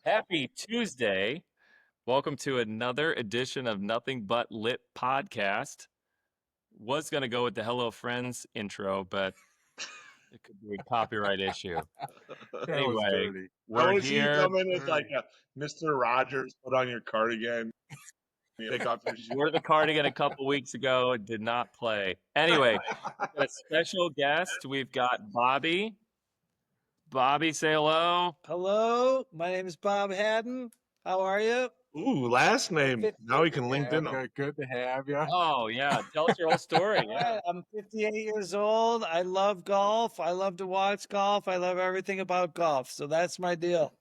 Happy Tuesday. Welcome to another edition of Nothing But Lit podcast. Was going to go with the Hello Friends intro, but it could be a copyright issue. That was Anyway, dirty. I we're want to see you here. come in with like a Mr. Rogers, put on your cardigan, take off your shoes. Wore the cardigan a couple weeks ago. It did not play. Anyway, a special guest. We've got Bobby. Bobby, say hello. Hello, my name is Bob Haddon. How are you? Ooh, last name. Now we can LinkedIn Yeah, them. good to have you. Oh, yeah. Tell us your whole story. All right, I'm 58 years old. I love golf. I love to watch golf. I love everything about golf. So that's my deal.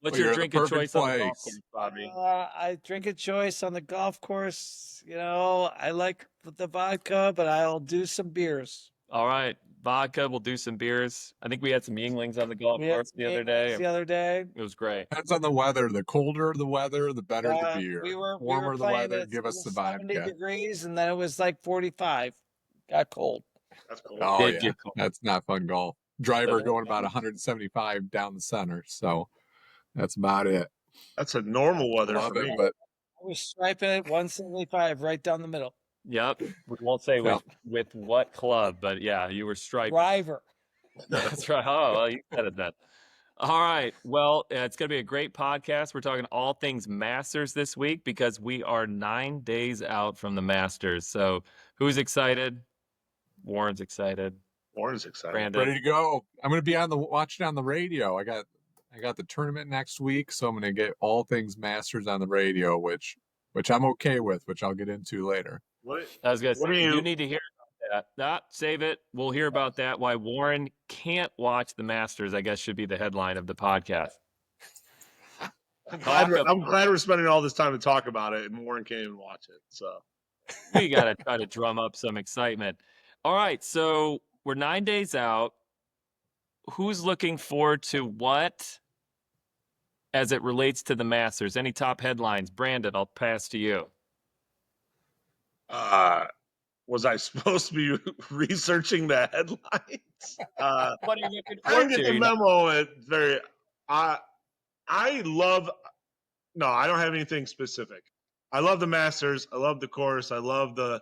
What's Well, your you're in the drink of perfect choice on the golf place. course, Bobby? I drink a choice on the golf course. You know, I like the vodka, but I'll do some beers. All right, vodka. We'll do some beers. I think we had some Yinglings on the golf We had course the other Yinglings day. The other day. It was great. Depends on the weather. The colder the weather, the better the beer. We were Warmer the playing weather, at give us the 70 vodka. degrees, and then it was like 45. Got cold. That's cool. Oh Did yeah, get cold. that's not fun golf. Driver going about 175 down the center, so that's about it. That's a normal weather Love for it, me. but I was striping it 175 right down the middle. Yep. We won't say Yep. with what club, but yeah, you were striped. Driver. That's right. Oh, well, you said it then. All right. Well, it's going to be a great podcast. We're talking all things Masters this week because we are 9 days out from the Masters. So, who's excited? Warren's excited. Warren's excited. Brandon. ready to go. I'm gonna be watching on the radio. I got the tournament next week, so I'm gonna get all things Masters on the radio, which I'm okay with, which I'll get into later. What? I was going to What say, do you you- need to hear about that. Save it. We'll hear about that. Why Warren can't watch the Masters, I guess, should be the headline of the podcast. I'm glad we're spending all this time to talk about it, and Warren can't even watch it. So We got to try to drum up some excitement. All right. So we're 9 days out. Who's looking forward to what as it relates to the Masters? Any top headlines? Brandon, I'll pass to you. was I supposed to be researching the headlines? What are you looking I forward didn't get to? the memo. It's very. I love. No, I don't have anything specific. I love the Masters. I love the course. I love the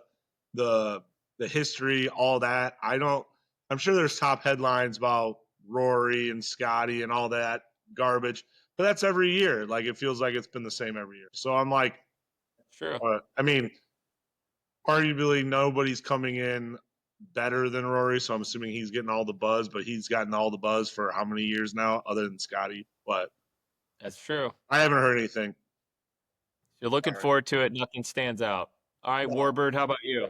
history, all that. I'm sure there's top headlines about Rory and Scotty and all that garbage, but that's every year. Like it feels like it's been the same every year. So I'm like, Sure. I mean, arguably nobody's coming in better than Rory, so I'm assuming he's getting all the buzz. But he's gotten all the buzz for how many years now, other than Scotty? But That's true. I haven't heard anything. You're looking forward to it. Nothing stands out. All right, Warbird, how about you?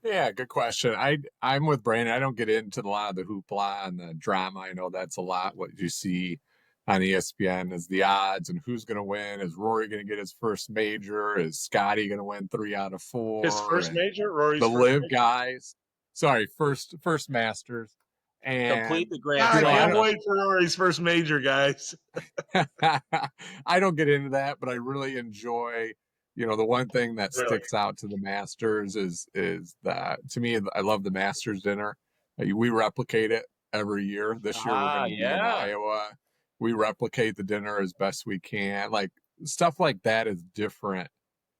Yeah, good question. I'm with Brandon. I don't get into a lot of the hoopla and the drama. I know that's a lot what you see on ESPN is the odds and who's going to win. Is Rory going to get his first major? Is Scotty going to win 3 out of 4? His first major, Rory's the first live major? guys. Sorry, first Masters. And Complete the grand God, I slam. can't wait for Rory's first major, guys. I don't get into that, but I really enjoy, the one thing that Really? sticks out to the Masters is that to me, I love the Masters dinner. We replicate it every year. This year we're going to be in Iowa. We replicate the dinner as best we can. Like stuff like that is different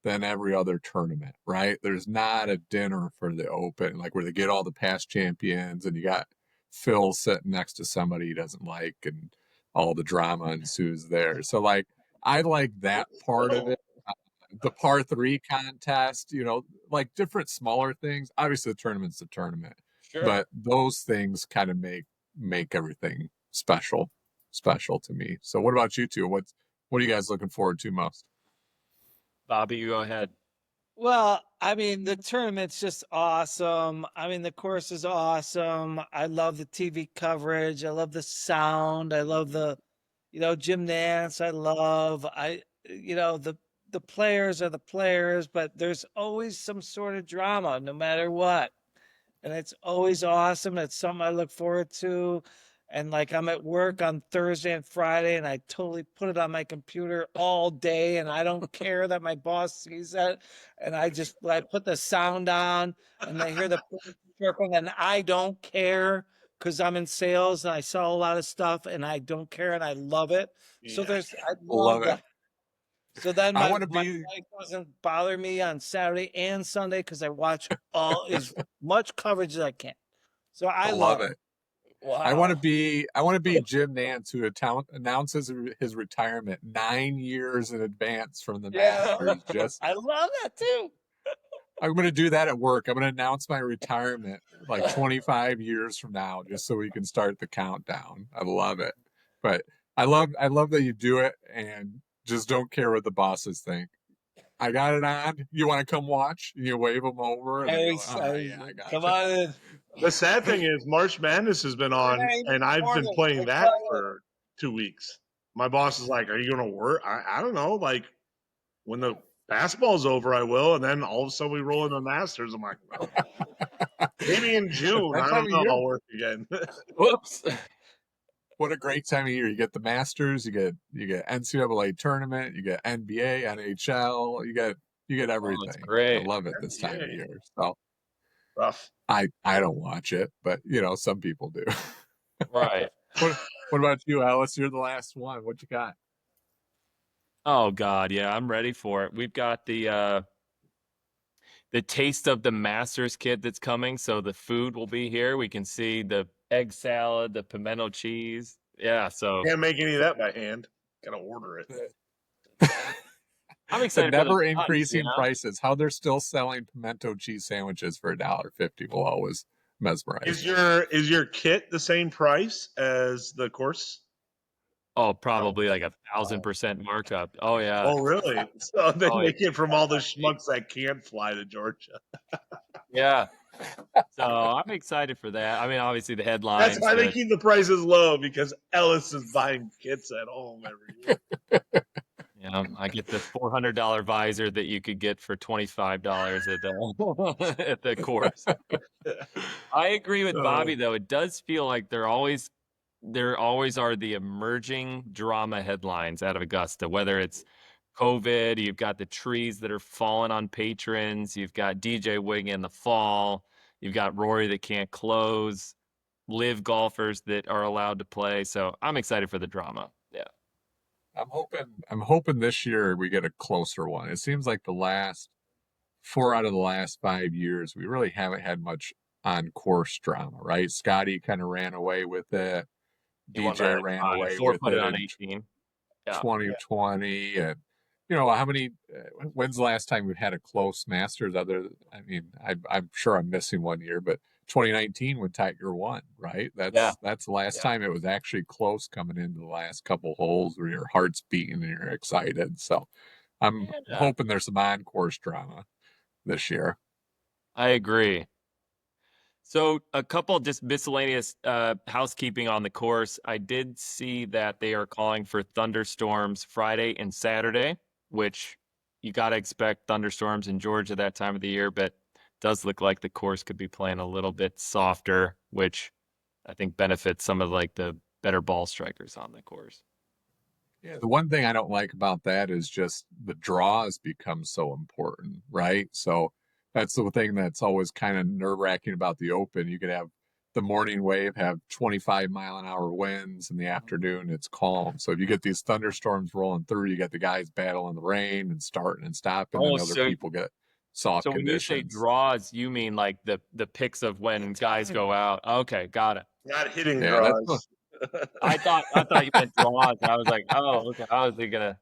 than every other tournament, right? There's not a dinner for the Open, like where they get all the past champions and you got Phil sitting next to somebody he doesn't like and all the drama ensues there. So like, I like that part of it. The par 3 contest, like different smaller things. Obviously the tournament's the tournament, Sure. but those things kind of make everything special to me. So what about you two? What are you guys looking forward to most? Bobby, you go ahead. Well, I mean, the tournament's just awesome. I mean, the course is awesome. I love the TV coverage. I love the sound. I love the, Jim Nance. The players are the players, but there's always some sort of drama no matter what. And it's always awesome. It's something I look forward to. And like I'm at work on Thursday and Friday, and I totally put it on my computer all day, and I don't care that my boss sees it. And I put the sound on, and they hear the circle, and I don't care because I'm in sales and I sell a lot of stuff and I don't care and I love it. So Yeah. I love Love it. that. So then I my want to my be. wife doesn't bother me on Saturday and Sunday because I watch all as much coverage as I can. So I I love love it. Wow. I want to be Jim Nance, who announces his retirement 9 years in advance from the Yeah. Masters. Just I love that too. I'm going to do that at work. I'm going to announce my retirement like 25 years from now, just so we can start the countdown. I love it. But I love that you do it and just don't care what the bosses think. I got it on. You want to come watch? You wave them over, and they go, "All right, yeah, I got Come you." on in. The sad thing is March Madness has been on, and I've been playing that for 2 weeks. My boss is like, "Are you going to work?" I don't know. Like when the basketball's over, I will, and then all of a sudden we roll into the Masters. I'm like, well, maybe in June. That I time don't of know. year. I'll work again. Whoops. What a great time of year! You get the Masters, you get NCAA tournament, you get NBA, NHL, you get everything. I great. love it this time of NBA. year. So Rough. I don't watch it, but some people do. Right. What about you, Alice? You're the last one. What you got? Oh God, yeah, I'm ready for it. We've got the taste of the Masters kit that's coming, so the food will be here. We can see the egg salad, the pimento cheese. Yeah, so Can't make any of that by hand. Gotta order it. I'm The excited for never the buns, increasing prices. How they're still selling pimento cheese sandwiches for $1.50 will always mesmerize Is me. is your kit the same price as the course? Oh, probably like 1,000% markup. Oh yeah. Oh, really? So they Oh, make it from all the yeah. schmucks that can't fly to Georgia. Yeah. So I'm excited for that. I mean, obviously the That's headlines. why they keep the prices low, because Ellis is buying kits at home every year. Yeah, I get the $400 visor that you could get for $25 at the at the course. I agree with Bobby though. It does feel like there always are the emerging drama headlines out of Augusta, whether it's COVID, you've got the trees that are falling on patrons, you've got DJ Wig in the fall, you've got Rory that can't close, live golfers that are allowed to play. So I'm excited for the drama. Yeah. I'm hoping this year we get a closer one. It seems like the last 4 out of the last 5 years, we really haven't had much on course drama, right? Scotty kind of ran away with it. He won by DJ like ran 5, away with 4-putted it on in 18. Yeah. 2020, and how many? When's the last time we've had a close Masters? I'm sure I'm missing one year, but 2019 when Tiger won, right? That's the last time it was actually close coming into the last couple holes where your heart's beating and you're excited. So I'm hoping there's some on-course drama this year. I agree. So a couple just miscellaneous housekeeping on the course. I did see that they are calling for thunderstorms Friday and Saturday, which you got to expect thunderstorms in Georgia that time of the year, but does look like the course could be playing a little bit softer, which I think benefits some of like the better ball strikers on the course. Yeah, the one thing I don't like about that is just the draws become so important, right? So that's the thing that's always kind of nerve-wracking about the Open. You could have the morning wave have 25-mile-an-hour winds, in the afternoon it's calm. So if you get these thunderstorms rolling through, you get the guys battling the rain and starting and stopping, and other people get soft so conditions. When you say draws, you mean like the picks of when guys go out. Okay, got it. Not hitting draws. I thought you meant draws. I was like, oh, okay. I was gonna.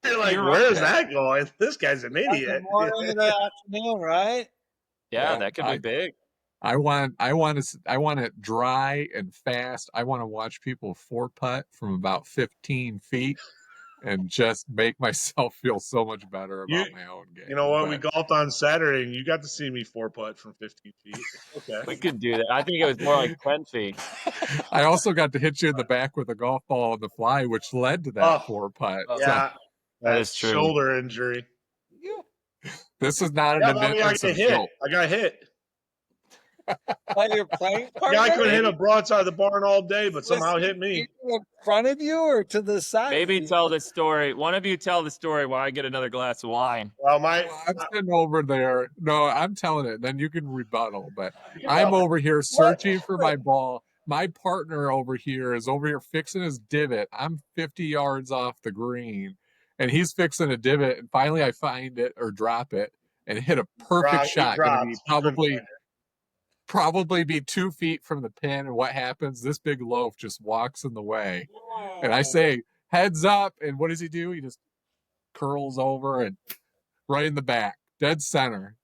You're like, where's that going? This guy's an idiot. Morning and afternoon, right? Yeah, that could be big. I want it dry and fast. I want to watch people 4-putt from about 15 feet and just make myself feel so much better about my own game. You know what? We golfed on Saturday, and you got to see me 4-putt from 15 feet. Okay, we could do that. I think it was more like 10 feet. I also got to hit you in the back with a golf ball on the fly, which led to that 4-putt. Yeah, that is true. Shoulder injury. This is not an admittance of guilt. I got hit. While you're playing, I couldn't hit a broadside of the barn all day, but somehow hit me. In front of you or to the side? Maybe tell the story. One of you tell the story while I get another glass of wine. Well, I'm sitting over there. No, I'm telling it. Then you can rebuttal. But I'm over here searching for my ball. my partner over here fixing his divot. I'm 50 yards off the green, and he's fixing a divot. And finally, I find it or drop it and hit a perfect shot. Going to be probably be 2 feet from the pin. And what happens? This big loaf just walks in the way, and I say, "Heads up!" And what does he do? He just curls over and right in the back, dead center.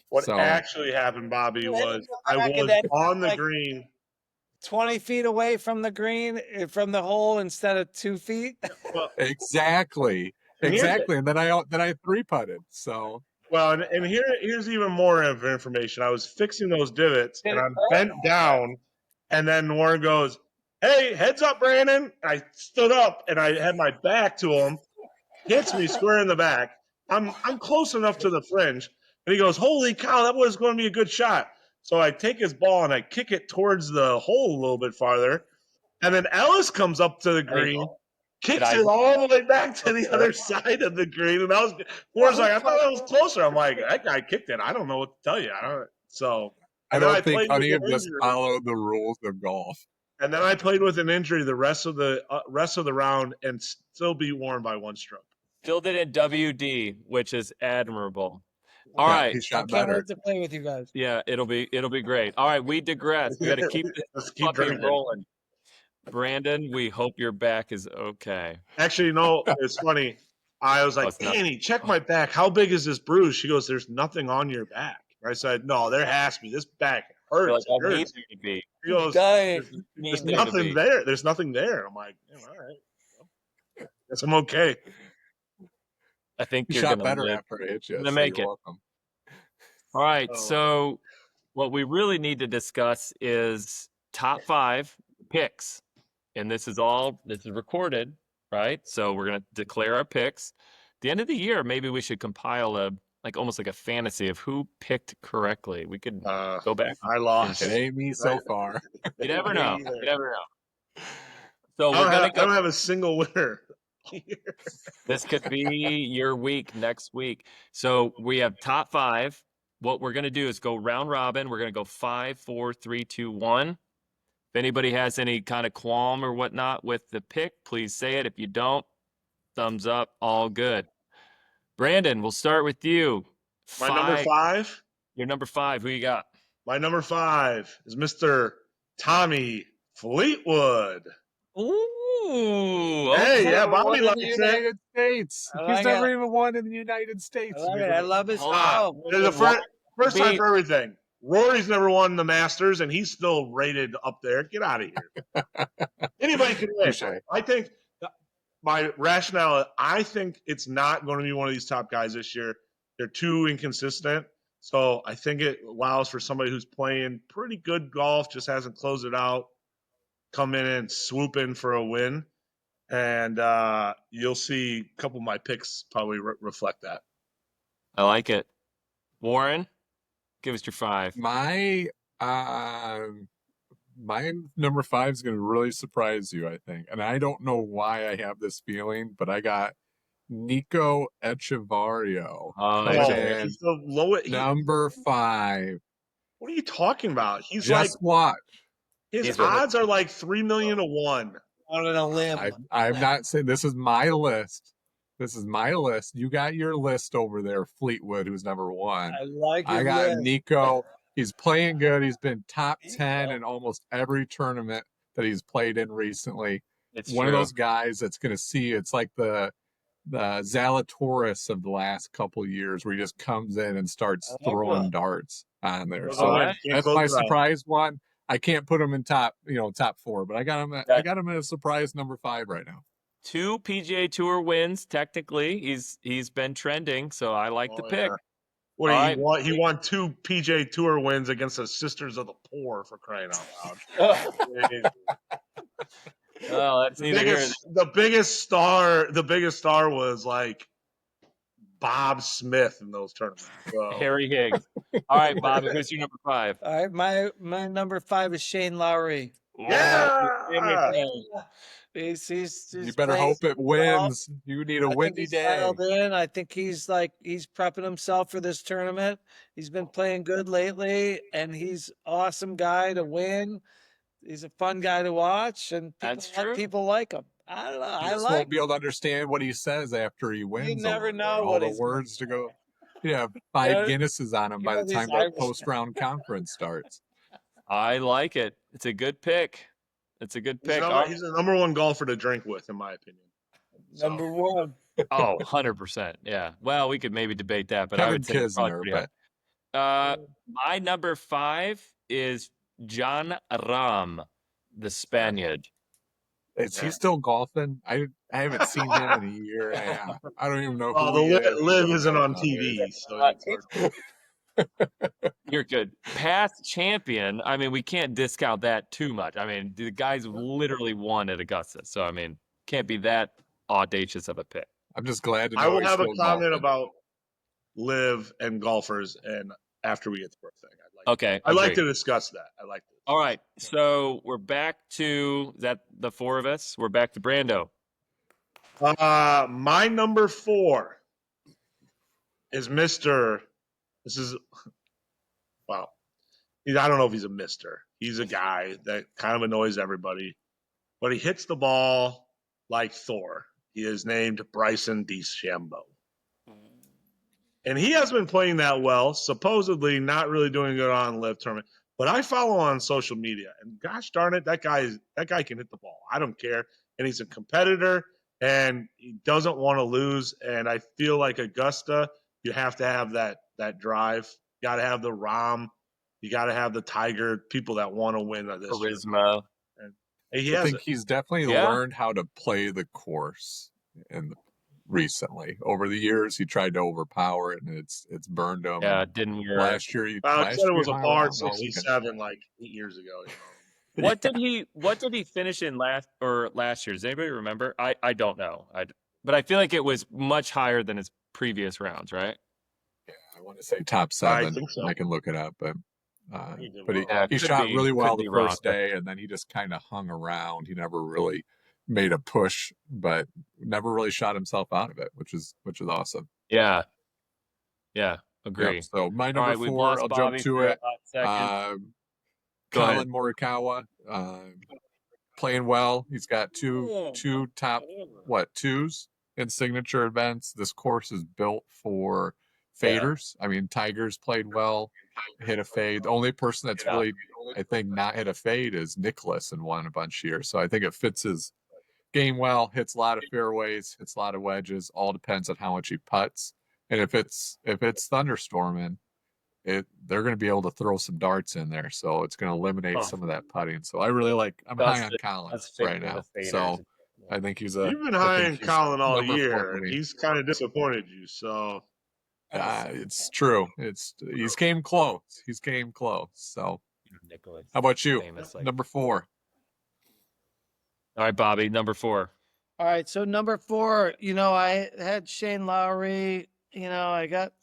What actually happened, Bobby, was I was on the green, 20 feet away from the green, from the hole instead of 2 feet. Well, exactly. And then I 3-putted. So well, and here's even more of information. I was fixing those divots, and I'm bent down, and then Warren goes, "Hey, heads up, Brandon!" I stood up, and I had my back to him. Hits me square in the back. I'm close enough to the fringe, and he goes, "Holy cow, that was going to be a good shot." So I take his ball and I kick it towards the hole a little bit farther, and then Ellis comes up to the green, kicks it all the way back to the other side of the green, and Warren's like, "I thought that was closer." I'm like, "That guy kicked it. I don't know what to tell you." I don't think any of us follow the rules of golf. And then I played with an injury the rest of the round and still beat Warren by 1 stroke. Still did it WD, which is admirable. All right. He shot I can't better. wait to play with you guys. Yeah, it'll be great. All right, we digress. We got to keep this puppy rolling. Brandon, we hope your back is okay. Actually, no, it's funny. I was like, "Annie, check my back. How big is this bruise?" She goes, "There's nothing on your back." I said, "No, there has to be. This back hurts." Like, I need there to be. She goes, "There's nothing there. There's nothing there." I'm like, "All right. Well, guess I'm okay." I think you shot better after it hit you. Gonna make it. Welcome. All right. So what we really need to discuss is top 5 picks. And this is recorded, right? So we're going to declare our picks. At the end of the year, maybe we should compile almost like a fantasy of who picked correctly. We could go back. I lost. It ain't me so far. You never know. So I don't have a single winner. This could be your week next week. So we have top 5. What we're going to do is go round robin. We're going to go 5, 4, 3, 2, 1. If anybody has any kind of qualm or whatnot with the pick, please say it. If you don't, thumbs up, all good. Brandon, we'll start with you. My number 5? Your number 5. Who you got? My number 5 is Mr. Tommy Fleetwood. Ooh. Hey, yeah, Bobby likes the United States. He's never even won in the United States. I love his style. There's a first time for everything. Rory's never won the Masters, and he's still rated up there. Get out of here. Anybody can win. I think my rationale, I think it's not going to be one of these top guys this year. They're too inconsistent. So I think it allows for somebody who's playing pretty good golf, just hasn't closed it out, come in and swoop in for a win. And you'll see a couple of my picks probably reflect that. I like it. Warren, give us your 5. My number 5 is going to really surprise you, I think. And I don't know why I have this feeling, but I got Nico Echevarrio. He's the lowest. Number 5. What are you talking about? He's just watch. His odds are like 3 million to 1. On a limb. I'm not saying this is my list. This is my list. You got your list over there, Fleetwood, who's number 1. I got list. Nico. He's playing good. He's been top 10 in almost every tournament that he's played in recently. It's one of those guys that's going to see. It's like the Zalatoris of the last couple of years, where he just comes in and starts throwing darts on there. So that's my surprise one. I can't put him in top 4, but I got him at a surprise number 5 right now. 2 PGA Tour wins. Technically, he's been trending, so I like the pick. Yeah. He won 2 PGA Tour wins against the Sisters of the Poor, for crying out loud. Oh, that's the biggest star was like Bob Smith in those tournaments. So. Harry Higgs. All right, Bob, who's your number 5? All right, my number 5 is Shane Lowry. Yeah. He's You better playing hope it well. wins. You need a I think windy he's day. dialed in. I think he's prepping himself for this tournament. He's been playing good lately, and he's awesome guy to win. He's a fun guy to watch, and That's true. people like him. I don't know. You I just like. won't be able to understand what he says after he wins. never over there. know all what the he's gonna words to go. You have You 5 know- Guinnesses on him you by know the these time the Irish- post-round conference starts. I like it. It's a good pick. It's a good pick. He's the number one golfer to drink with, in my opinion. So, Number one. Oh, 100%. Yeah. Well, we could maybe debate that, but I Kevin would say it's probably Kisner, pretty but high. My number 5 is John Rahm, the Spaniard. is he still golfing? I haven't seen him in a year and a half. I don't even know who the he is. live isn't on TV, so it's hard. You're good. Past champion. I mean, we can't discount that too much. I mean, the guy's literally won at Augusta. So, I mean, can't be that audacious of a pick. I'm just glad to know I will he's have a still comment golfing. about live and golfers, and after we get to our thing, Okay. I'd like agreed. to discuss that. I like this. All right. So we're back to the 4 of us. We're back to Brando. My number 4 is Mr. This is wow. I don't know if he's a Mister. He's a guy that kind of annoys everybody, but he hits the ball like Thor. He is named Bryson DeChambeau. And he has been playing that well, supposedly not really doing good on live tournament. But I follow on social media, and gosh darn it, that guy can hit the ball. I don't care. And he's a competitor, and he doesn't want to lose. And I feel like Augusta, you have to have that drive. You got to have the Rahm. You got to have the Tiger, people that want to win this Charisma. And he I has think he's definitely learned how to play the course recently. Over the years, he tried to overpower it, and it's burned him. Yeah, it didn't work. Last year, I said it was a hung par around all weekend. 67 like 8 years ago. What did he finish in last year? Does anybody remember? I don't know. But I feel like it was much higher than his previous rounds, right? Yeah, I want to say top 7. I think so. I can look it up, but He did he could shot be- really well could the be wrong, first day, and then he just kind of hung around. He never really made a push, but never really shot himself out of it, which is awesome. Yeah. Yeah. Agree. Yep, so my All number right, we've 4, lost I'll Bobby jump to for a it. hot second. Go Colin Morikawa, playing well. He's got two top twos in signature events. This course is built for faders. I mean, Tiger's played well, hit a fade. The only person that's really, I think, not hit a fade is Nicholas and won a bunch here. So I think it fits his game well. Hits a lot of fairways, hits a lot of wedges. All depends on how much he putts. And if it's thunderstorming, they're going to be able to throw some darts in there, so it's going to eliminate some of that putting. So I really like. I'm high on Colin right now, so I think he's a. You've been high on Colin all number 4 year, for and me. he's kind of disappointed you. So It's true. He's came close. He's came close. So Nicholas. how about you? Famous, like- Number 4. All right, Bobby, number 4. All right, so number 4, I had Shane Lowry. I got,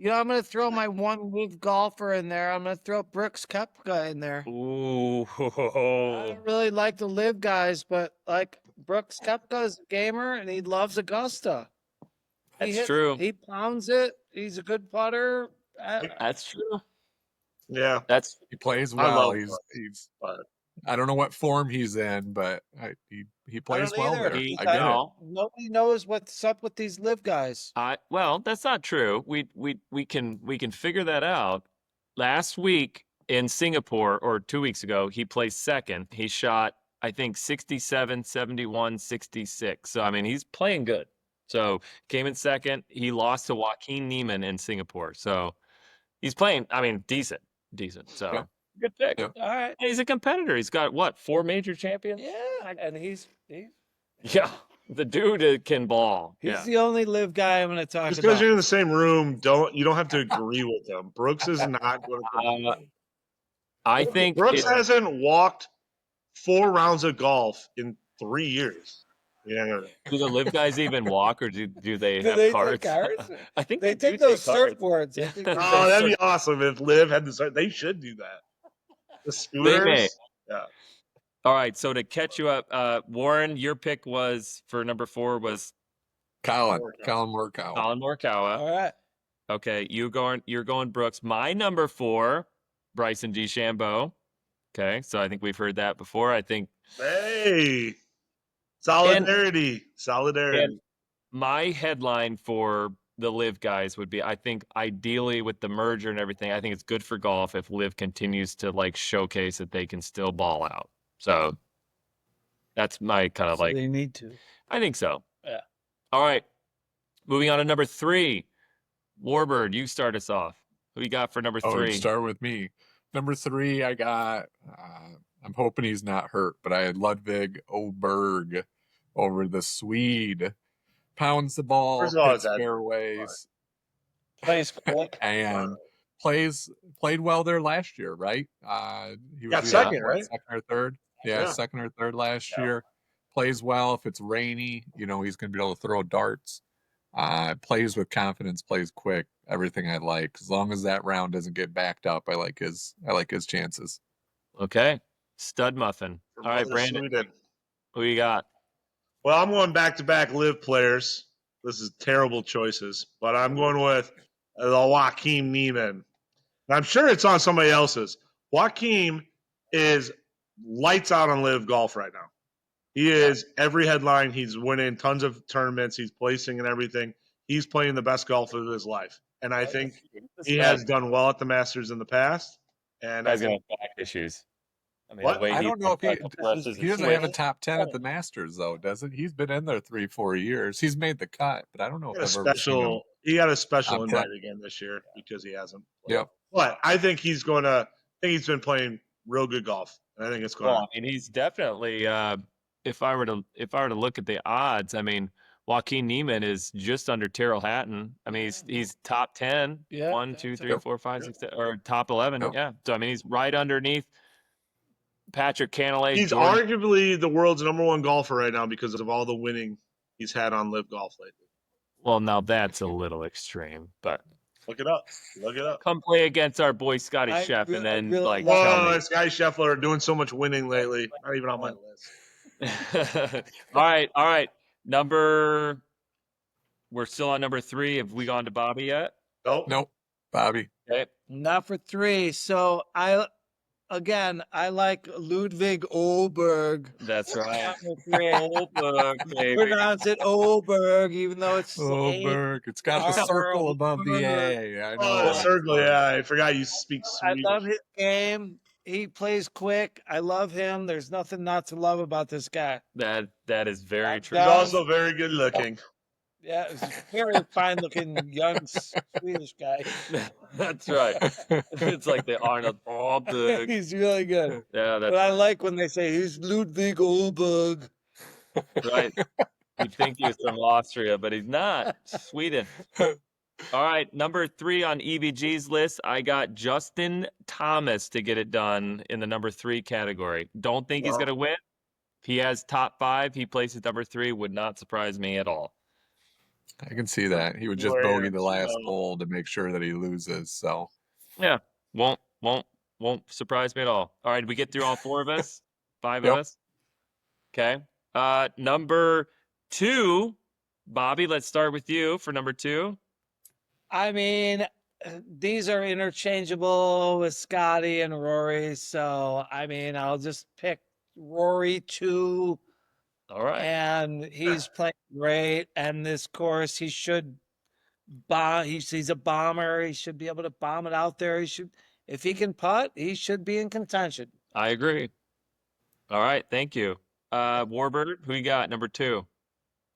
I'm going to throw my one move golfer in there. I'm going to throw Brooks Koepka in there. Ooh. I don't really like the live guys, but like Brooks Koepka is a gamer and he loves Augusta. That's true. He pounds it. He's a good putter. That's true. yeah, He plays I well. love He's. but I don't know what form he's in, but he plays don't well either. there. He- I get it. well, Nobody knows what's up with these live guys. well, that's not true. We can figure that out. Last week in Singapore, or 2 weeks ago, he placed second. He shot, I think, 67, 71, 66. So I mean, he's playing good. So came in second. He lost to Joaquin Neiman in Singapore. So he's playing, I mean, decent. So Yeah. good pick. Yeah. All right. And he's a competitor. He's got what, 4 major champions? Yeah, and he's Yeah, the dude can ball. He's Yeah. the only live guy I'm going to talk just because about. you're in the same room, you don't have to agree with him. Brooks is not going to. I think Brooks hasn't walked 4 rounds of golf in 3 years. Yeah, do the live guys even walk, or do they Do have they take carts? carts? I think They do take those carts. surfboards. Yeah. I think oh, that'd be awesome if Liv had the. They should do that. The They may. scooters. Yeah. All right. So to catch you up, Warren, your pick was for number 4 was Colin Morikawa. Colin Morikawa. All right. Okay, you're going Brooks. My number 4, Bryson DeChambeau. Okay, so I think we've heard that before. I think Hey, solidarity. and my headline for the Live guys would be, I think ideally with the merger and everything, I think it's good for golf if Live continues to like showcase that they can still ball out. So that's my kind of So like, they need to. I think so. Yeah. All right, moving on to number 3. Warbird, you start us off. Who you got for number 3? Oh, you start with me. Number 3, I got. I'm hoping he's not hurt, but I had Ludvig Åberg over the Swede. Pounds the ball, First of all, hits fairways, Plays quick. and played well there last year, right? He Got was second, right? Second or third. Yeah, Yeah. second or third last year. Plays well. If it's rainy, he's going to be able to throw darts. Plays with confidence, plays quick, everything I like. As long as that round doesn't get backed up, I like his chances. Okay. Stud Muffin. All right, Brandon, Sweden. who you got? Well, I'm going back-to-back Live players. This is terrible choices, but I'm going with the Joaquin Niemann. And I'm sure it's on somebody else's. Joaquin is lights out on Live golf right now. He is every headline. He's winning tons of tournaments. He's placing and everything. He's playing the best golf of his life. And I think he has done well at the Masters in the past. And Guy's gonna have back issues. I mean, What? the way I don't know if presses he his doesn't have a swing. top 10 at the Masters though, does it? He's been in there 3-4 years. He's made the cut, but I don't know if I've ever seen him. He got a special Top invite 10. again this year because he hasn't played. Yep. But I think he's been playing real good golf. And I think it's going Well, I mean, he's definitely. If I were to look at the odds, I mean, Joaquin Niemann is just under Terrell Hatton. I mean, he's top 10. Yeah. 1, 2, 3, Yep. 4, 5, 6, or top 11. Yep. Yeah. So I mean, he's right underneath Patrick Cantlay. He's Jordan. arguably the world's number 1 golfer right now because of all the winning he's had on Live Golf lately. Well, now that's a little extreme, but Look it up. Look it up. come play against our boy Scotty I Chef, really- and then really like love- tell Whoa, me. this guy Scheffler are doing so much winning lately. Not even on my list. All right. We're still on number 3. Have we gone to Bobby yet? Nope. Bobby. Okay. Not for 3. So I like Ludvig Åberg. That's right. Not for 3. Oberg, baby. Pronounce it Åberg, even though it's Åberg. It's got the Åberg. circle above the A. I know. Oh, the circle. Yeah, I forgot you speak I Swedish. love his game. He plays quick. I love him. There's nothing not to love about this guy. That is very true. He's also very good looking. Yeah, he's a very fine-looking young Swedish guy. That's right. It's like the Arnold Oberg. He's really good. Yeah, But that's I like when they say he's Ludwig Åberg. right. You'd think he was from Austria, but he's not. Sweden. All right, number 3 on EVG's list, I got Justin Thomas to get it done in the number 3 category. Don't think he's Wow. going to win. If he has top 5, he places number 3, would not surprise me at all. I can see that. He would just Where bogey the it's, last hole to make sure that he loses. So Yeah, won't surprise me at all. All right, did we get through all 4 of us? 5 Yep. of us? Okay. Number 2, Bobby, let's start with you for number 2. I mean, these are interchangeable with Scotty and Rory. So, I mean, I'll just pick Rory 2. All right. And he's playing great. And this course, he should bomb. He's a bomber. He should be able to bomb it out there. If he can putt, he should be in contention. I agree. All right, thank you. Warbird, who you got? Number 2.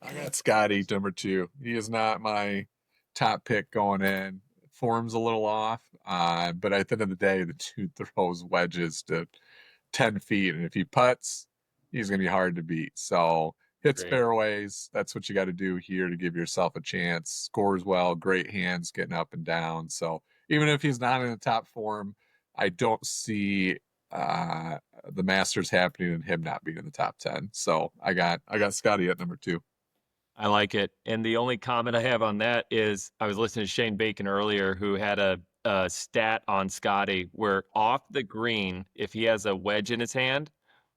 I got Scotty, number 2. He is not my top pick going in. Form's a little off, but at the end of the day, the dude throws wedges to 10 feet, and if he putts, he's going to be hard to beat. So hits Great. fairways. That's what you got to do here to give yourself a chance. Scores well, great hands, getting up and down. So even if he's not in the top form, I don't see the Masters happening and him not being in the top 10. So I got Scotty at number 2. I like it. And the only comment I have on that is I was listening to Shane Bacon earlier, who had a stat on Scotty where off the green, if he has a wedge in his hand,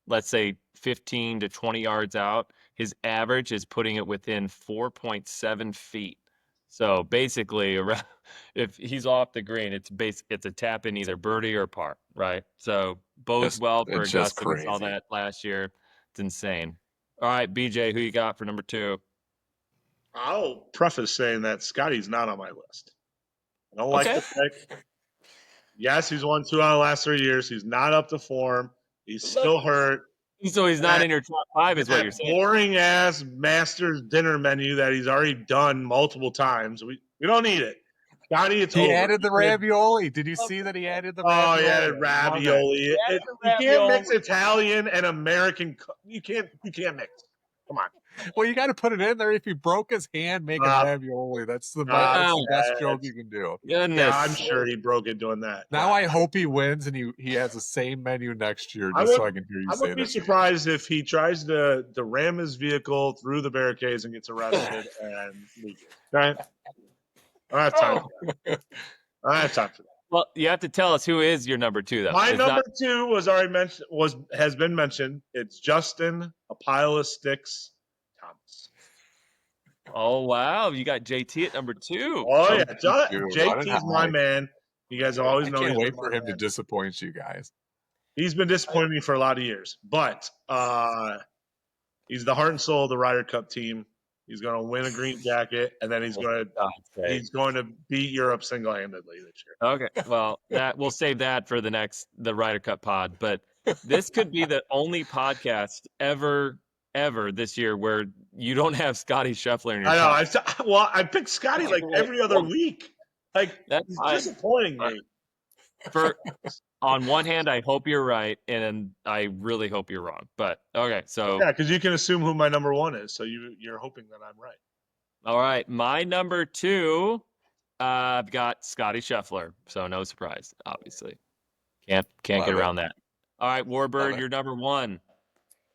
let's say 15 to 20 yards out, his average is putting it within 4.7 feet. So basically, if he's off the green, it's a tap in either birdie or par, right? So bodes well for It's just Augusta. We saw crazy. that last year. It's insane. All right, BJ, who you got for number 2? I'll preface saying that Scotty's not on my list. I don't like the pick. Yes, he's won 2 out of the last 3 years. He's not up to form. He's still hurt. So he's not in your top 5, is what you're saying. Boring ass Masters dinner menu that he's already done multiple times. We don't need it. Scotty, it's He over. added the ravioli. Did you see that he added the ravioli? Oh, he added ravioli. You can't mix Italian and American. You can't mix. Come on. Well, you got to put it in there. If he broke his hand making ravioli, that's the best joke you can do. Goodness. Yeah, I'm sure he broke it doing that. Now I hope he wins and he has the same menu next year, just so I can hear you say that. I would be surprised if he tries to ram his vehicle through the barricades and gets arrested and leaves. Right? I don't have time for that. I don't have time for that. Well, you have to tell us who is your number 2, though. My number 2 was already mentioned. Has been mentioned. It's Justin, a pile of sticks, Thomas. Oh wow, you got JT at number 2. Oh yeah, JT's my man. You guys always know. I can't wait for him to disappoint you guys. He's been disappointing me for a lot of years, but he's the heart and soul of the Ryder Cup team. He's going to win a green jacket, and then he's going to beat Europe single-handedly this year. Okay, well, we'll save that for the Ryder Cup pod. But this could be the only podcast ever this year where you don't have Scotty Scheffler in your top. I picked Scotty like every other week. Like that's disappointing me. On one hand, I hope you're right, and I really hope you're wrong. But okay, so yeah, because you can assume who my number 1 is, so you're hoping that I'm right. All right, my number 2, I've got Scotty Scheffler, so no surprise, obviously. Can't get around that. All right, Warbird, you're number 1.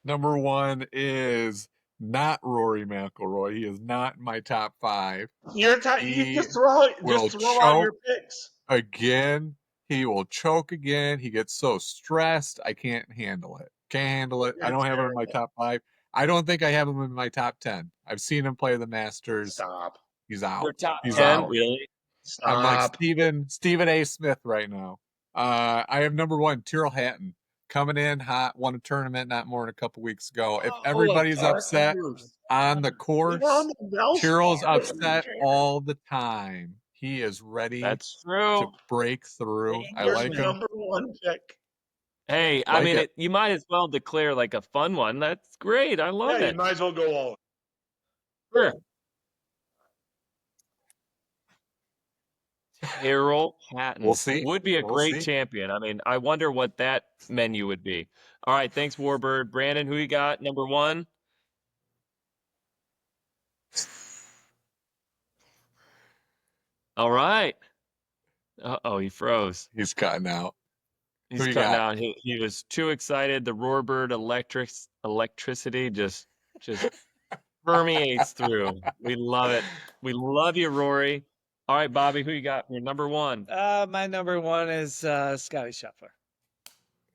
Number 1 is not Rory McIlroy. He is not in my top 5. You just throw out your picks again. He will choke again. He gets so stressed. I can't handle it. I don't have him in my top 5. I don't think I have him in my top 10. I've seen him play the Masters. Stop. He's out. Your top He's 10, out. really? Stop. I'm like Stephen A. Smith right now. I have number 1, Tyrrell Hatton. Coming in hot, won a tournament not more than a couple weeks ago. If everybody's upset on the course, Tyrrell's upset all the time. He is ready to break through. I like him. Number 1 pick. Hey, I mean, you might as well declare like a fun one. That's great. I love it. You might as well go all. Sure. Tyrrell Hatton. We'll see. Would be a great champion. I mean, I wonder what that menu would be. All right, thanks, Warbird. Brandon, who you got? Number 1? All right. Uh-oh, he froze. He's cutting out. He's cutting out. He was too excited. The Warbird electricity just permeates through. We love it. We love you, Rory. All right, Bobby, who you got? Your number 1. My number 1 is Scotty Scheffler.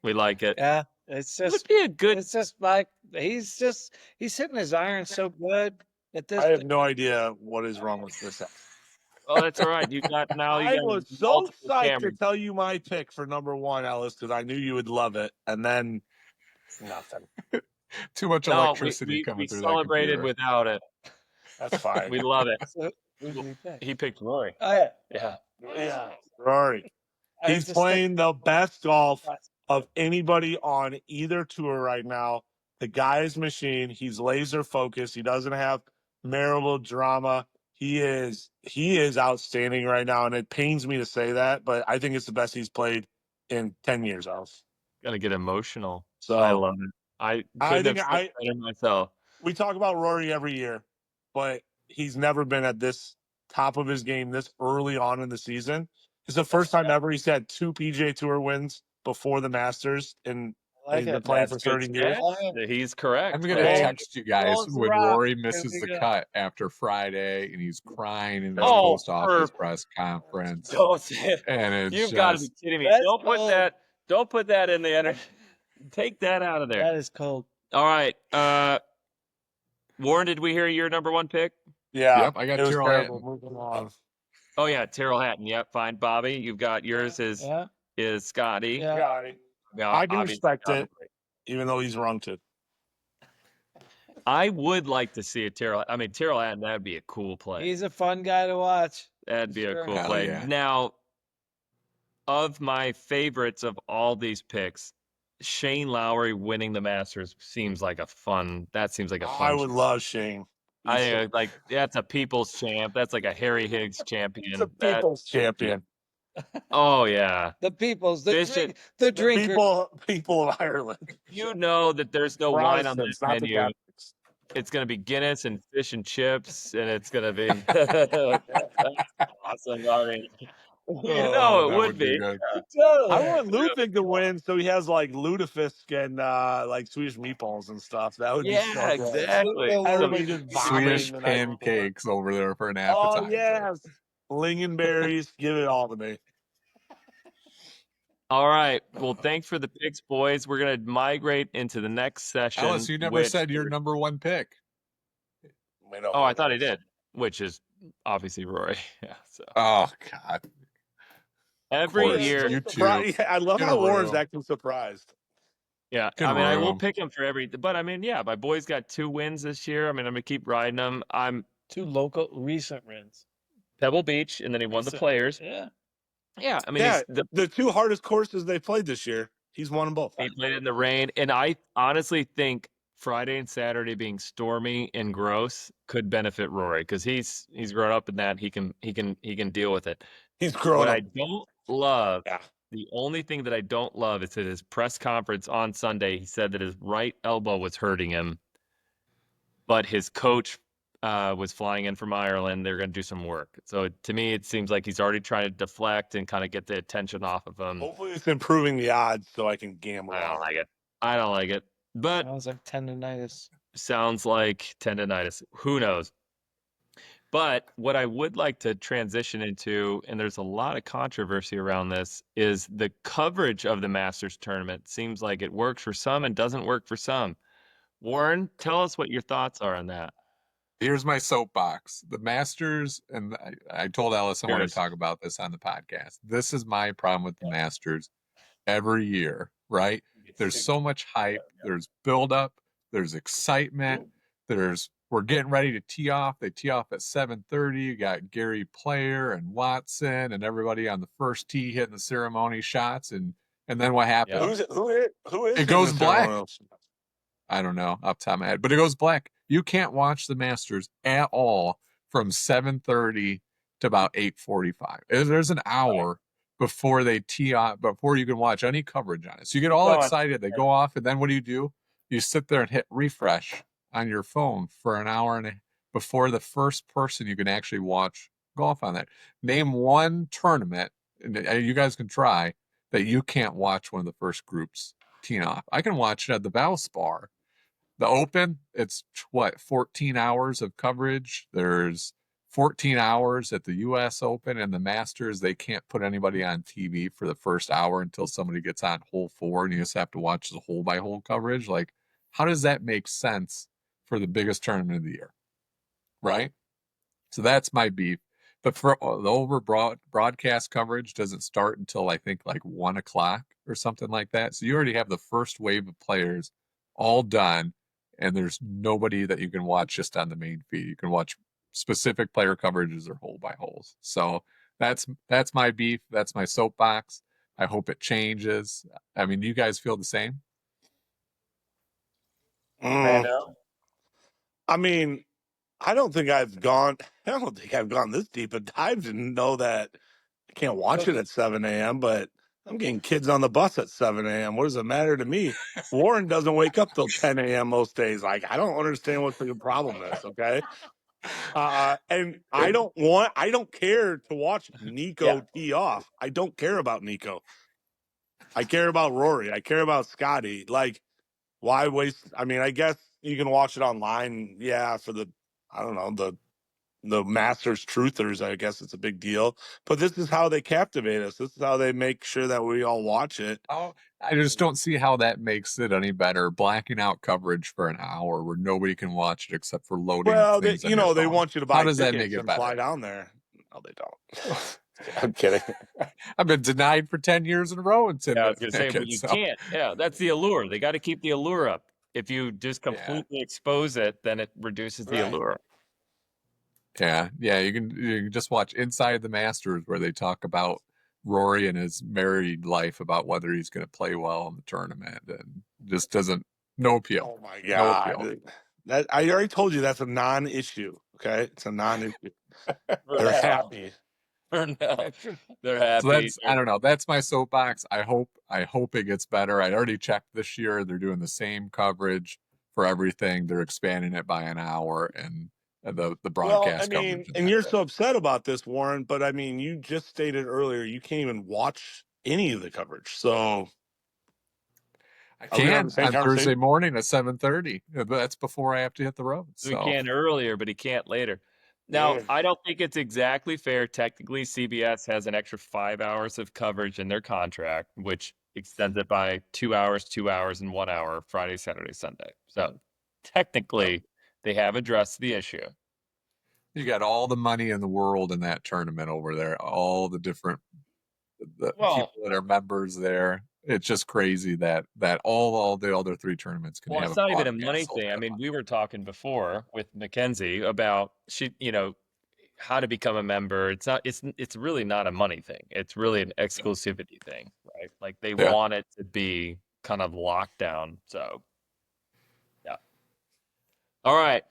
We like it. Yeah, it's just would be a good. It's just like he's hitting his iron so good at this. I have no idea what is wrong with this. Oh, that's all right. You got now. I was so psyched to tell you my pick for number 1, Ellis, because I knew you would love it, and then nothing. Too much electricity coming through. We celebrated without it. That's fine. We love it. So, who did he pick? He picked Rory. Oh Yeah. Rory. He's playing the best golf of anybody on either tour right now. The guy is machine. He's laser focused. He doesn't have marital drama. He is outstanding right now, and it pains me to say that, but I think it's the best he's played in 10 years, Alice. Gotta get emotional. So I love it. I couldn't have said better myself. We talk about Rory every year, but he's never been at this top of his game this early on in the season. It's the first time ever he's had 2 PGA Tour wins before the Masters, and he's been playing for 30 years. He's correct. I'm going to text you guys when Rory misses the cut after Friday, and he's crying in his post-office press conference. Don't say it. And it's You've got to be kidding me. Don't put that in the internet. Take that out of there. That is cold. All right. Warren, did we hear your number one pick? Yeah. Yep, I got it was Tyrrell terrible. Hatton. Moving on. Oh yeah, Terrell Hatton. Yep, fine. Bobby, you've got yours Yeah. is Scotty. Yeah. Got it. Yeah, I can obviously respect Scotty. it, even though he's wrong too. I would like to see a Terrell. I mean, Terrell Hatton. That'd be a cool play. He's a fun guy to watch. That'd be Sure. a cool Hell play. yeah. Now, of my favorites of all these picks, Shane Lowry winning the Masters seems like a fun. That seems like a fun. I would love Shane. I like that's a people's champ. That's like a Harry Higgs champion. He's a That- people's champion. oh yeah, The peoples, the Fish drink, it- the The drinker. people of Ireland. you know that there's no wine on this Protestants, not the menu. Catholics. It's gonna be Guinness and fish and chips, and it's gonna be that's awesome. I mean, you know it that would be. good. I want Ludwig to win, so he has like lutefisk and like Swedish meatballs and stuff. That would be Yeah, so good. exactly. Everybody just vomiting Swedish the night before. pancakes over there for an appetizer. Oh yes, lingonberries. Give it all to me. All right. Well, thanks for the picks, boys. We're gonna migrate into the next session. Alice, you never which said your is- number one pick. Oh, I thought he did. Which is obviously Rory. Yeah. So Oh God. every course. year, You too. I love In how a Warren's row. acting surprised. yeah. Good I mean, I will room. pick him for every. But I mean, yeah, my boy's got 2 wins this year. I mean, I'm gonna keep riding him. I'm 2 local recent wins. Pebble Beach, and then he won the Recent. Players. Yeah. Yeah. I mean, Yeah, he's the 2 hardest courses they played this year, he's won them both. he played in the rain, and I honestly think Friday and Saturday being stormy and gross could benefit Rory because he's grown up in that. He can deal with it. He's grown What up. I don't love, Yeah. the only thing that I don't love is at his press conference on Sunday, he said that his right elbow was hurting him, but his coach was flying in from Ireland. They're going to do some work. So to me, it seems like he's already trying to deflect and kind of get the attention off of him. Hopefully, it's improving the odds so I can gamble. I don't on it. like it. I don't like it. But Sounds like tendonitis. sounds like tendonitis. Who knows? But what I would like to transition into, and there's a lot of controversy around this, is the coverage of the Masters tournament. Seems like it works for some and doesn't work for some. Warren, tell us what your thoughts are on that. Here's my soapbox. The Masters, and I told Alice I want Yours. to talk about this on the podcast. This is my problem with the Masters every year, right? There's so much hype. There's buildup. There's excitement. We're getting ready to tee off. They tee off at 7:30. You got Gary Player and Watson and everybody on the first tee hitting the ceremony shots. And then what happens? Yeah. Who is It goes in the black. ceremonial? I don't know off the top of my head, but it goes black. You can't watch the Masters at all from 7:30 to about 8:45. There's an hour before they tee off, before you can watch any coverage on it. So you get all Go on. excited. They go off, and then what do? You sit there and hit refresh on your phone for an hour and before the first person you can actually watch golf on that. Name one tournament, and you guys can try, that you can't watch one of the first groups teeing off. I can watch it at the Valspar. The Open, it's 14 hours of coverage. There's 14 hours at the U.S. Open, and the Masters, they can't put anybody on TV for the first hour until somebody gets on hole 4, and you just have to watch the hole by hole coverage. Like, how does that make sense for the biggest tournament of the year? Right? So that's my beef. But for the broadcast coverage doesn't start until I think like 1 o'clock or something like that. So you already have the first wave of players all done, and there's nobody that you can watch just on the main feed. You can watch specific player coverages or hole by holes. So that's my beef. That's my soapbox. I hope it changes. I mean, you guys feel the same? I mean, I don't think I've gone this deep a dive to know that I can't watch it at 7 a.m., but I'm getting kids on the bus at 7 a.m. What does it matter to me? Warren doesn't wake up till 10 a.m. most days. Like, I don't understand what the problem is, okay? And I don't care to watch Nico tee off. I don't care about Nico. I care about Rory. I care about Scotty. Like, why waste? I mean, I guess you can watch it online. Yeah, for the the Masters truthers, I guess it's a big deal. But this is how they captivate us. This is how they make sure that we all watch it. Oh, I just don't see how that makes it any better. Blacking out coverage for an hour where nobody can watch it except for loading Well, things on your they phone. want you to How buy does that tickets make it and fly better? down there. No, they don't. I'm kidding. I've been denied for 10 years in a row in 10 Yeah, I was minutes. gonna say, but you can't. Yeah, that's the allure. They got to keep the allure up. If you just Yeah. completely expose it, then it reduces the Right. allure. Yeah, you can just watch Inside the Masters where they talk about Rory and his married life, about whether he's going to play well in the tournament, and just doesn't, no appeal. Oh my No appeal. God. That I already told you that's a non-issue. Okay, it's a non-issue. They're happy. For now. They're happy. So that's, I don't know. That's my soapbox. I hope it gets better. I already checked this year. They're doing the same coverage for everything. They're expanding it by an hour, and the Well, broadcast I mean, coverage. and you're so upset about this, Warren, but I mean, you just stated earlier you can't even watch any of the coverage. So I Are we having can the same on Thursday conversation? morning at 7:30. That's before I have to hit the road. We So can earlier, but he can't later. Now, Yeah. I don't think it's exactly fair. Technically, CBS has an extra 5 hours of coverage in their contract, which extends it by 2 hours, 2 hours, and 1 hour Friday, Saturday, Sunday. So technically, they have addressed the issue. you got all the money in the world in that tournament over there. All the different people that are members there. It's just crazy that all the other three tournaments can Well, have it's not even a broadcast money all thing. I that mean, much. we were talking before with Mackenzie about how to become a member. It's really not a money thing. It's really an exclusivity thing, right? Like they Yeah. want it to be kind of locked down. So, yeah. All right.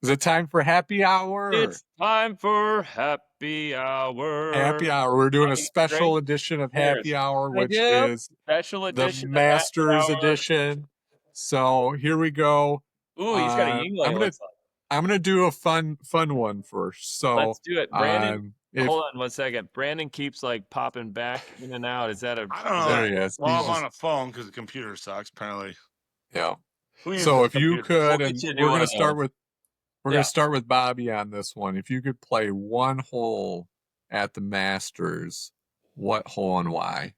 Is it time for happy hour? It's time for happy hour. Happy hour. We're doing a Bobby, special drink. edition of Cheers. happy hour, I which do. is Special the edition of happy Masters hour. edition. So here we go. Ooh, he's got a Yingling. I'm gonna do a fun one first. So Let's do it, Brandon. if, Hold on 1 second. Brandon keeps like popping back in and out. Is that a? I don't know. there he is. Well, He's I'm just- on a phone because the computer sucks, apparently. yeah. Who uses So if you computers? could, We'll and get you a new we're one gonna of start those. with gonna start with Bobby on this one. If you could play one hole at the Masters, what hole and why?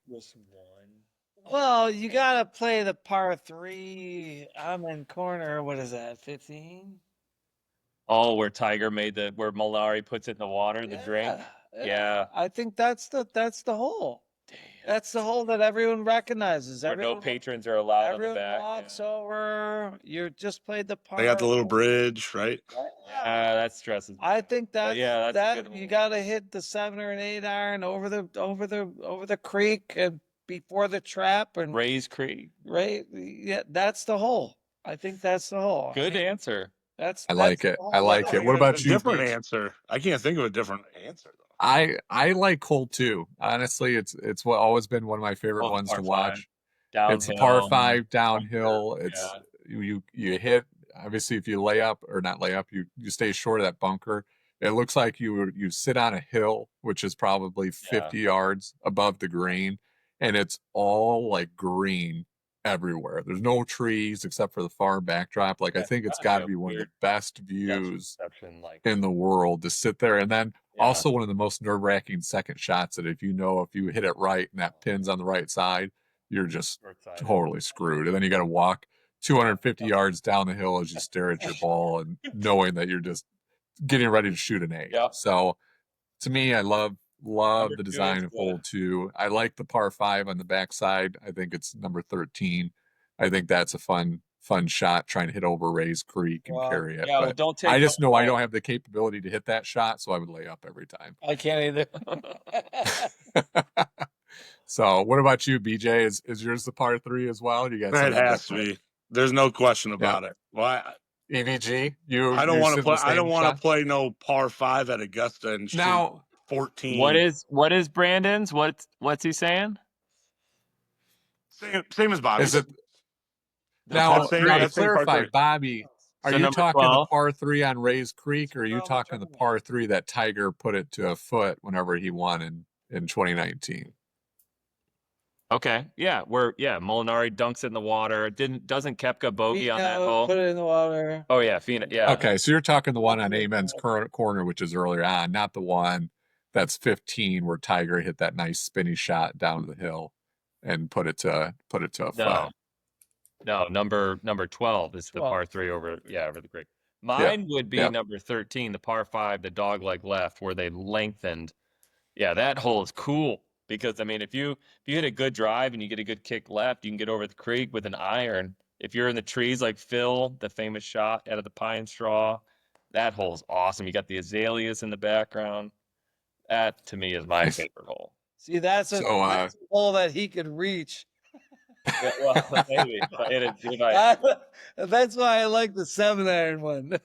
Well, you gotta play the par 3. I'm in corner. What is that? 15. Oh, where Tiger made where Malari puts it in the water, the drink. Yeah. I think that's the hole. That's the hole that everyone recognizes. Where no Everyone, patrons are allowed on the everyone back. walks over. You just played the par. They got the little bridge, right? That stresses. I think that's yeah, that's a good that you hole. got to hit the 7 or an 8 iron over the creek and before the trap and Rays Creek. right. Yeah, that's the hole. I think that's the hole. Good answer. I like it. I like it. What about you? Different Beach? answer. I can't think of a different answer though. I like hole 2. Honestly, it's always been one of my favorite Oh, ones to par watch. Downhill. It's a par 5 downhill. bunker, It's you hit, obviously if you lay up or not lay up, you stay short of that bunker. It looks like you sit on a hill, which is probably 50 yards above the green, and it's all like green everywhere. There's no trees except for the far backdrop. Like I think it's got to be one of the best views in the world to sit there. And then also one of the most nerve-wracking second shots that if you hit it right and that pin's on the right side, you're just totally screwed. And then you got to walk 250 yards down the hill as you stare at your ball and knowing that you're just getting ready to shoot an 8. So to me, I love the design of hole 2. I like the par 5 on the backside. I think it's number 13. I think that's a fun shot trying to hit over Rays Creek and carry it. Yeah, but don't take I just know I don't have the capability to hit that shot, so I would lay up every time. I can't either. So what about you, BJ? Is yours the par 3 as well? You got It something has to different? be. There's no question about it. Well, EVG, I don't want to play. I don't want to play no par 5 at Augusta and shoot now. 14. What is Brandon's? What's he saying? Same as Bobby. Is it The now? par three, To that's the par clarify, 3. Bobby, are So you number talking 12? the par 3 on Rays Creek, or are you Well, talking the par 3 that Tiger put it to a foot whenever he won in 2019? Okay. Yeah. Molinari dunks it in the water. Doesn't Koepka bogey on that hole? Put it in the water. Oh yeah, Fina. Yeah. Okay, so you're talking the one on Amen's current corner, which is earlier on, not the one that's 15 where Tiger hit that nice spinny shot down the hill and put it to a No. five. No, number 12 is the 12. par 3 over the creek. Mine would be Yep. number 13, the par 5, the dogleg left, where they lengthened. Yeah, that hole is cool because I mean, if you hit a good drive and you get a good kick left, you can get over the creek with an iron. If you're in the trees like Phil, the famous shot out of the pine straw, that hole is awesome. You got the azaleas in the background. That to me is my favorite hole. See, that's a hole that he could reach. Yeah, well, maybe. That's why I like the 7-iron one.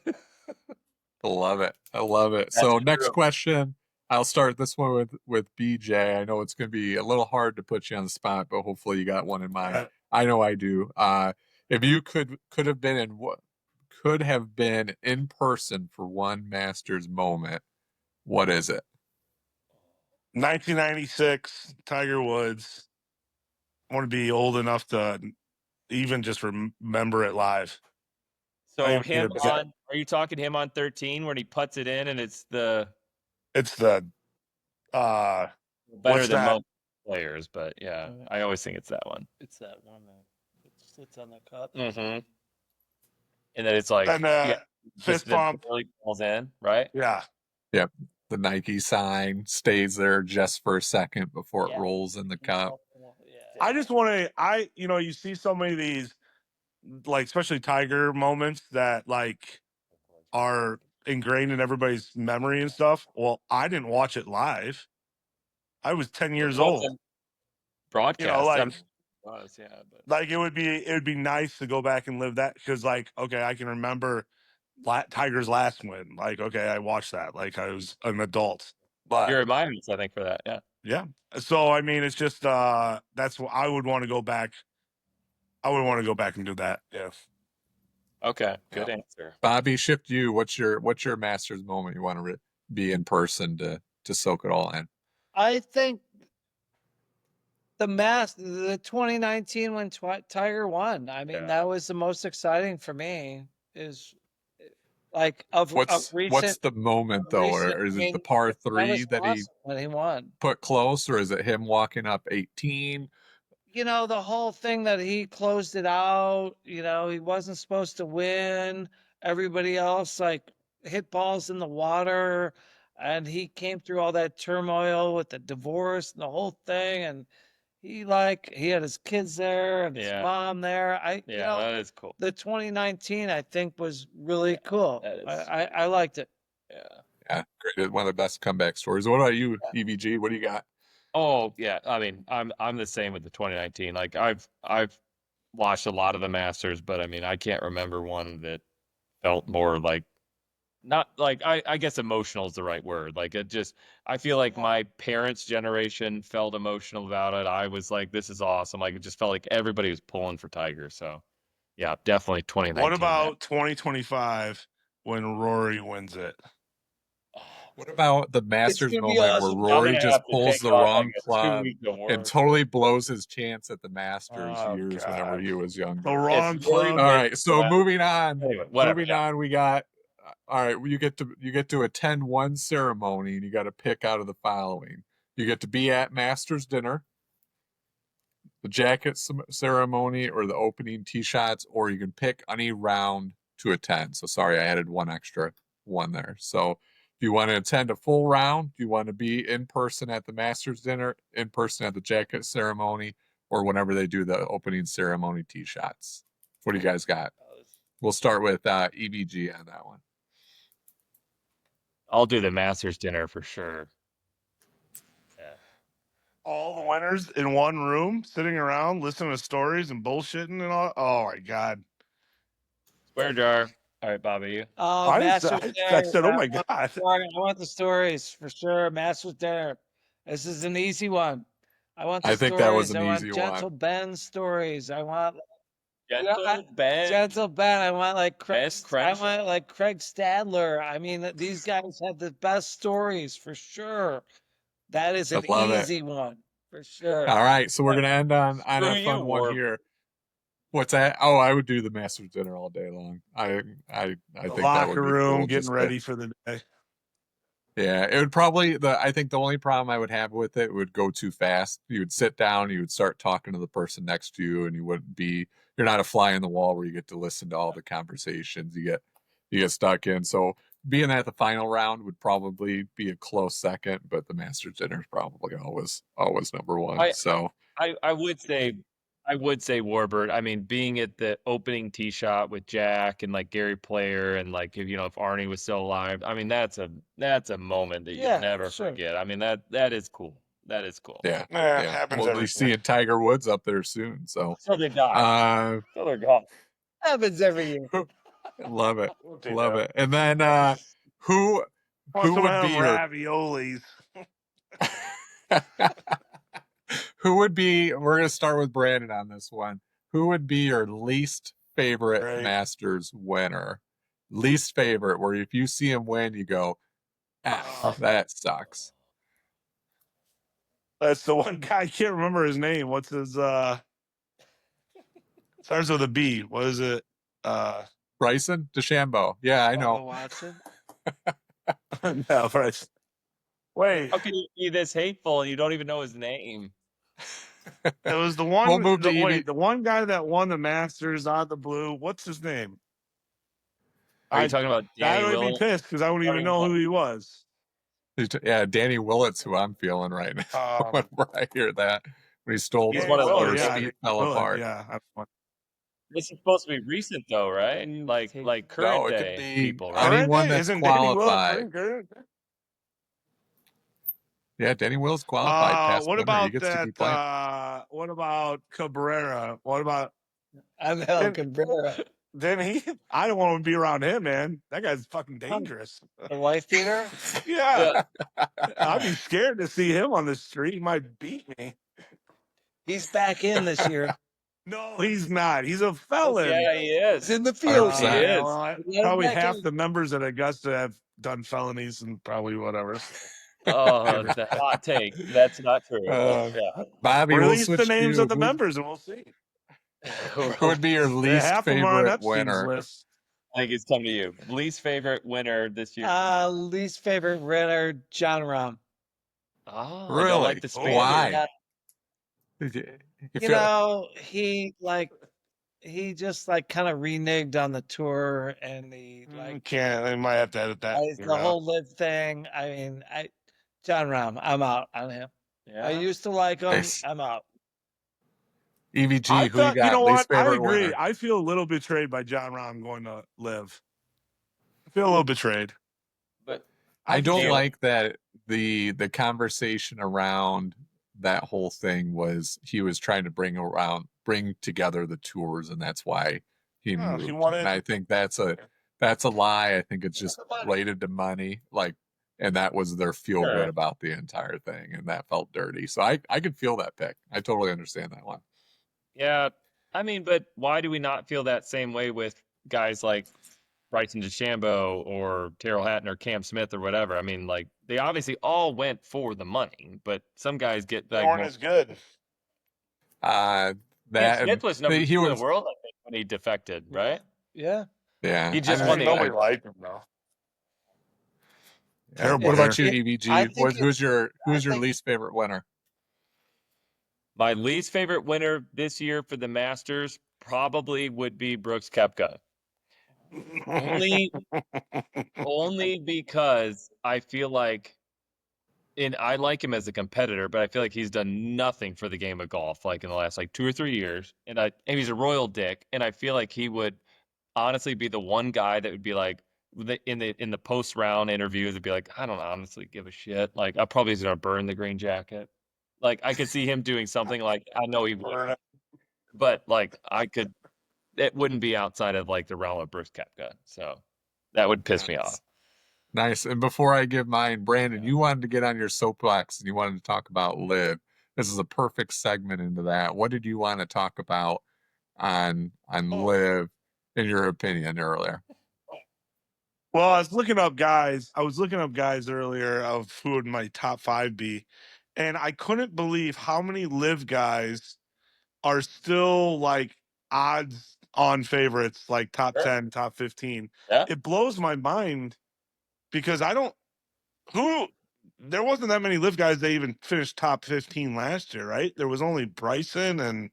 I love it. So next question, I'll start this one with BJ. I know it's going to be a little hard to put you on the spot, but hopefully you got one in mind. I know I do. If you could have been in person for one Masters moment, what is it? 1996, Tiger Woods. I want to be old enough to even just remember it live. So are you talking him on 13 when he puts it in and it's the better than most players, but yeah, I always think it's that one. It's that one that sits on the cup. Mm-hmm. And then it's like fist bump really falls in, right? Yeah. Yep. The Nike sign stays there just for a second before it rolls in the cup. I just want to, you see so many of these, like, especially Tiger moments that, like, are ingrained in everybody's memory and stuff. Well, I didn't watch it live. I was 10 years old. Broadcast. Like it would be nice to go back and live that because, like, okay, I can remember Tiger's last win. Like, okay, I watched that. Like I was an adult. But you're reminding us, I think, for that. Yeah. Yeah. So I mean, it's just that's what I would want to go back. I would want to go back and do that. Yeah. Okay. Good answer. Bobby, shift you. What's your Masters moment you want to be in person to soak it all in? I think the 2019 when Tiger won. I mean, that was the most exciting for me. Is like what's the moment though, or is it the par 3 that he when he won put close, or is it him walking up 18? The whole thing that he closed it out. He wasn't supposed to win. Everybody else like hit balls in the water, and he came through all that turmoil with the divorce and the whole thing, and he had his kids there and his mom there. That is cool. The 2019 I think was really cool. I liked it. Yeah, great. One of the best comeback stories. What about you, EVG? What do you got? Oh yeah, I mean, I'm the same with the 2019. Like I've watched a lot of the Masters, but I mean, I can't remember one that felt more like not like I guess emotional is the right word. Like I feel like my parents' generation felt emotional about it. I was like, this is awesome. Like it just felt like everybody was pulling for Tiger. So yeah, definitely 2019. What about 2025 when Rory wins it? What about the Masters moment where Rory just pulls the wrong club and totally blows his chance at the Masters whenever he was younger? The wrong club. All right, so moving on. Anyway, we got. All right, you get to attend one ceremony, and you got to pick out of the following. You get to be at Masters dinner, the jacket ceremony, or the opening tee shots, or you can pick any round to attend. So sorry, I added one extra one there. So if you want to attend a full round, do you want to be in person at the Masters dinner, in person at the jacket ceremony, or whenever they do the opening ceremony tee shots? What do you guys got? We'll start with EVG on that one. I'll do the Masters dinner for sure. Yeah. All the winners in one room, sitting around, listening to stories and bullshitting and all. Oh my God. Swear jar. All right, Bobby, you. Oh, I said, oh my God. I want the stories for sure. Masters dinner. This is an easy one. I want the stories. Think that was an easy one. Gentle Ben stories. I want Gentle Ben. Gentle Ben. I want like Craig. I want like Craig Stadler. I mean, these guys have the best stories for sure. That is an easy one. For sure. All right, so we're gonna end on Screw a you, fun one Warp. here. What's that? Oh, I would do the Masters dinner all day long. I think that would Locker be room, cool, getting just ready for the day. Yeah, it would probably I think the only problem I would have with it would go too fast. You would sit down, you would start talking to the person next to you, and you're not a fly in the wall where you get to listen to all the conversations. You get stuck in. So being at the final round would probably be a close second, but the Masters dinner is probably always number one. So I would say Warbird. I mean, being at the opening tee shot with Jack and like Gary Player and like if Arnie was still alive, I mean that's a moment that you never forget. I mean that is cool. That is cool. yeah, Happens we'll every be seeing Tiger Woods up there soon. So they die. So they're gone. Happens every year. love it, We'll love it. And then who Want some would of be them your raviolis? who would be? We're gonna start with Brandon on this one. Who would be your least favorite Masters winner? Least favorite, where if you see him win, you go, that sucks. That's the one guy. I can't remember his name. What's his? Starts with a B. What is it? Bryson DeChambeau. Yeah, I know. Watson. No, Bryson. Wait. How can you be this hateful and you don't even know his name? It was the one. We'll move to the one guy that won the Masters on the blue. What's his name? Are you talking about Danny I would Willett? be pissed because I wouldn't even know who he was. Yeah, Danny Willett's who I'm feeling right now whenever I hear that. When he stole the Willett, first feet fell apart. Yeah. This is supposed to be recent though, right? Like current No, it day could be people, right? anyone that's Isn't Danny Willett qualified. current? Yeah, Danny Will's qualified. Past What winner. about He gets to keep playing. what about Cabrera? What about Angel Cabrera? Then I don't want to be around him, man. That guy's fucking dangerous. The wife beater? Yeah. I'd be scared to see him on the street. He might beat me. He's back in this year. No, he's not. He's a felon. Yeah, he is. He's in the field. He is. Well, probably half the members at Augusta have done felonies and probably whatever. Oh, the hot take. That's not true. Bobby, Release the names of the members and we'll see. Who would be your least favorite winner? List. I think it's come to you. Least favorite winner this year. Least favorite winner, John Rahm. Oh, really? I don't like the Spaniard. Why? He just kind of reneged on the tour and I might have to edit that. The whole live thing. I mean, John Rahm, I'm out on him. Yeah. I used to like him. Nice. I'm out. EVG, who you got? You know least what? I favorite agree. winner? I feel a little betrayed by John Rahm going to live. I feel a little betrayed. But I don't like that the conversation around that whole thing was he was trying to bring together the tours, and that's why he moved. And I think that's a lie. I think it's just related to money, and that was their feel good about the entire thing, and that felt dirty. So I could feel that pick. I totally understand that one. Yeah, I mean, but why do we not feel that same way with guys like Bryson DeChambeau or Terrell Hatton or Cam Smith or whatever? I mean, they obviously all went for the money, but some guys get Warren is good. Cam Smith was number 2 in the world, I think, when he defected, right? Yeah. Yeah. He just won the. Nobody liked him though. Yeah. What about you, EVG? Who's your least favorite winner? My least favorite winner this year for the Masters probably would be Brooks Koepka. Only because I feel like, and I like him as a competitor, but I feel like he's done nothing for the game of golf in the last 2 or 3 years. And he's a royal dick, and I feel like he would honestly be the one guy that would be in the post round interviews would be like, I don't honestly give a shit. I'm probably just gonna burn the green jacket. I could see him doing something I know he would, but it wouldn't be outside of the realm of Brooks Koepka. So that would piss me off. Nice. And before I give mine, Brandon, you wanted to get on your soapbox and you wanted to talk about live. This is a perfect segment into that. What did you want to talk about on live, in your opinion, earlier? Well, I was looking up guys earlier of who would my top 5 be. and I couldn't believe how many live guys are still like odds on favorites, like top 10, top 15. Yeah. It blows my mind because there wasn't that many live guys that even finished top 15 last year, right? There was only Bryson and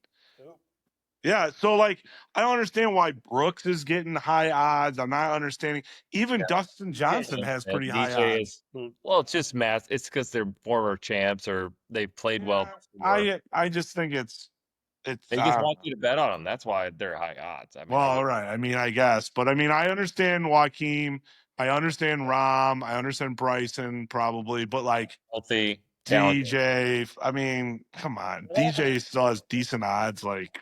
yeah. So like, I don't understand why Brooks is getting high odds. I'm not understanding. Even Dustin Johnson has pretty high DJ odds. well, it's just math. It's because they're former champs or they played well before. I just think it's They just want you to bet on them. That's why they're high odds. I mean, well, all right. I mean, I guess, but I mean, I understand Joaquin. I understand Rom. I understand Bryson probably, but like healthy, talented. DJ. I mean, come on, DJ still has decent odds. Like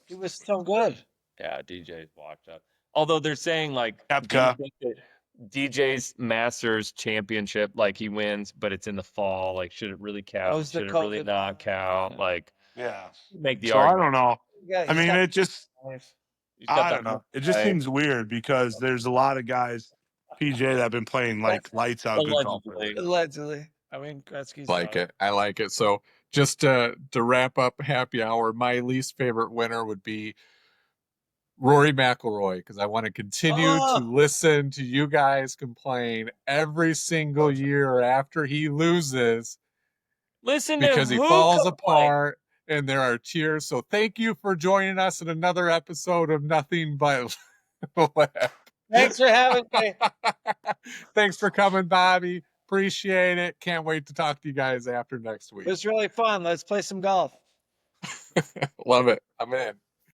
He was so good. Yeah, DJ's washed up. Although they're saying like Koepka. DJ's Masters Championship, like he wins, but it's in the fall. Like, should it really count? was the Should it really COVID not count? Like, Yeah. make the So I argument. don't know. Yeah, I mean, it just. He's got I the don't know. It just right. seems weird because there's a lot of guys, PJ, that have been playing like lights out good golf. Allegedly. I mean, Gretzky's Like it. I like it. So just to wrap up happy hour, my least favorite winner would be Rory McIlroy, because I want to continue to listen to you guys complain every single year after he loses. Listen because to he who falls complain? apart and there are tears. So thank you for joining us in another episode of Nothing But Laugh. Thanks for having me. Thanks for coming, Bobby. Appreciate it. Can't wait to talk to you guys after next week. It was really fun. Let's play some golf. Love it. I'm in.